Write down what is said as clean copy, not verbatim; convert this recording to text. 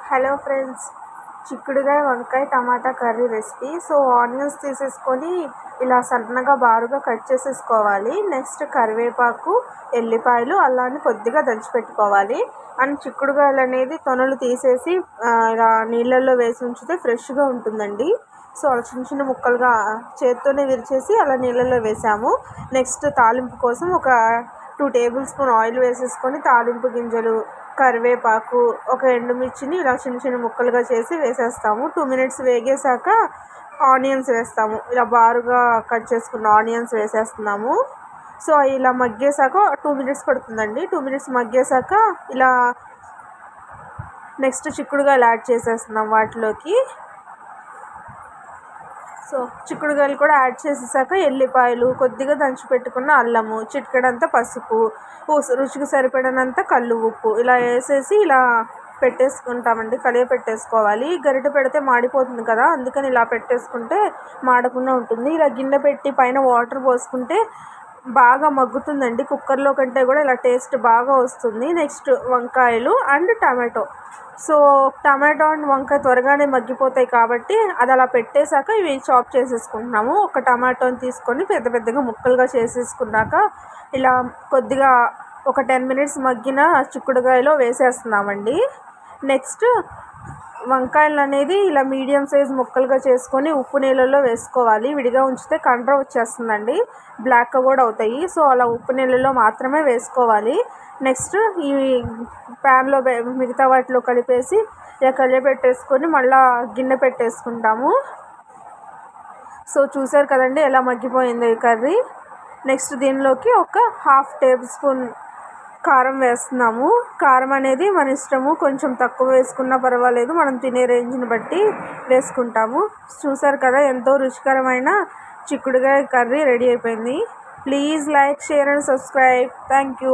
Hello friends, చిక్కుడుకాయ వంకాయ టమాటా curry recipe. So onions తీసేసుకొని ఇలా సన్నగా బారుగా కట్ చేసేసుకోవాలి. నెక్స్ట్ కరివేపాకు, ఎల్లిపాయలు, అల్లాన్ని కొద్దిగా దంచి పెట్టుకోవాలి. అండ్ చిక్కుడుకాయలు అనేది తొనలు తీసేసి ఇలా నీళ్ళల్లో వేసి ఉంచితే ఫ్రెష్గా ఉంటుందండి. సో అలా చిన్న చిన్న ముక్కలుగా చేత్తోనే విరిచేసి అలా నీళ్ళల్లో వేసాము. నెక్స్ట్ తాలింపు కోసం ఒక 2 టేబుల్ స్పూన్ ఆయిల్ వేసేసుకొని తాలింపు గింజలు, కరివేపాకు, ఒక ఎండుమిర్చిని ఇలా చిన్న చిన్న ముక్కలుగా చేసి వేసేస్తాము. 2 మినిట్స్ వేగేశాక ఆనియన్స్ వేస్తాము. ఇలా బారుగా కట్ చేసుకున్న ఆనియన్స్ వేసేస్తున్నాము. సో ఇలా మగ్గేశాక 2 మినిట్స్ పడుతుందండి. 2 మినిట్స్ మగ్గేశాక ఇలా నెక్స్ట్ చిక్కుడుకాయలు యాడ్ చేసేస్తున్నాం వాటిలోకి. సో చిక్కుడుకాయలు కూడా యాడ్ చేసేసాక ఎల్లిపాయలు, కొద్దిగా దంచి పెట్టుకున్న అల్లము, చిటికెడంత పసుపు, రుచికి సరిపడినంత కల్లు ఉప్పు ఇలా వేసేసి ఇలా పెట్టేసుకుంటామండి. పెట్టేసుకోవాలి. గరిటె పెడితే మాడిపోతుంది కదా, అందుకని ఇలా పెట్టేసుకుంటే మాడకుండా ఉంటుంది. ఇలా గిన్నె పెట్టి పైన వాటర్ పోసుకుంటే బాగా మగ్గుతుందండి. కుక్కర్లో కంటే కూడా ఇలా టేస్ట్ బాగా వస్తుంది. నెక్స్ట్ వంకాయలు and tomato. So tomato and వంకాయ త్వరగానే మగ్గిపోతాయి కాబట్టి అది అలా పెట్టేశాక ఇవి చాప్ చేసేసుకుంటున్నాము. ఒక టమాటోని తీసుకొని పెద్ద పెద్దగా ముక్కలుగా చేసేసుకున్నాక ఇలా కొద్దిగా ఒక 10 మినిట్స్ మగ్గిన చిక్కుడుకాయలో వేసేస్తున్నామండి. నెక్స్ట్ వంకాయలు అనేది ఇలా మీడియం సైజ్ ముక్కలుగా చేసుకొని ఉప్పు నీళ్ళల్లో వేసుకోవాలి. విడిగా ఉంచితే కండ్ర వచ్చేస్తుందండి, బ్లాక్గా కూడా అవుతాయి. సో అలా ఉప్పు నీళ్ళల్లో మాత్రమే వేసుకోవాలి. నెక్స్ట్ ఈ ప్యాన్లో మిగతా వాటిలో కలిపేసి ఇలా కలిపెట్టేసుకొని మళ్ళీ గిన్నె పెట్టేసుకుంటాము. సో చూసారు కదండి ఎలా మగ్గిపోయింది ఈ కర్రీ. నెక్స్ట్ దీనిలోకి ఒక 1/2 టేబుల్ స్పూన్ కారం వేస్తున్నాము. కారం అనేది మన ఇష్టము, కొంచెం తక్కువ వేసుకున్నా పర్వాలేదు, మనం తినే రేంజ్ని బట్టి వేసుకుంటాము. చూసారు కదా ఎంతో రుచికరమైన చిక్కుడుకాయ కర్రీ రెడీ అయిపోయింది. Please like, share and subscribe. Thank you.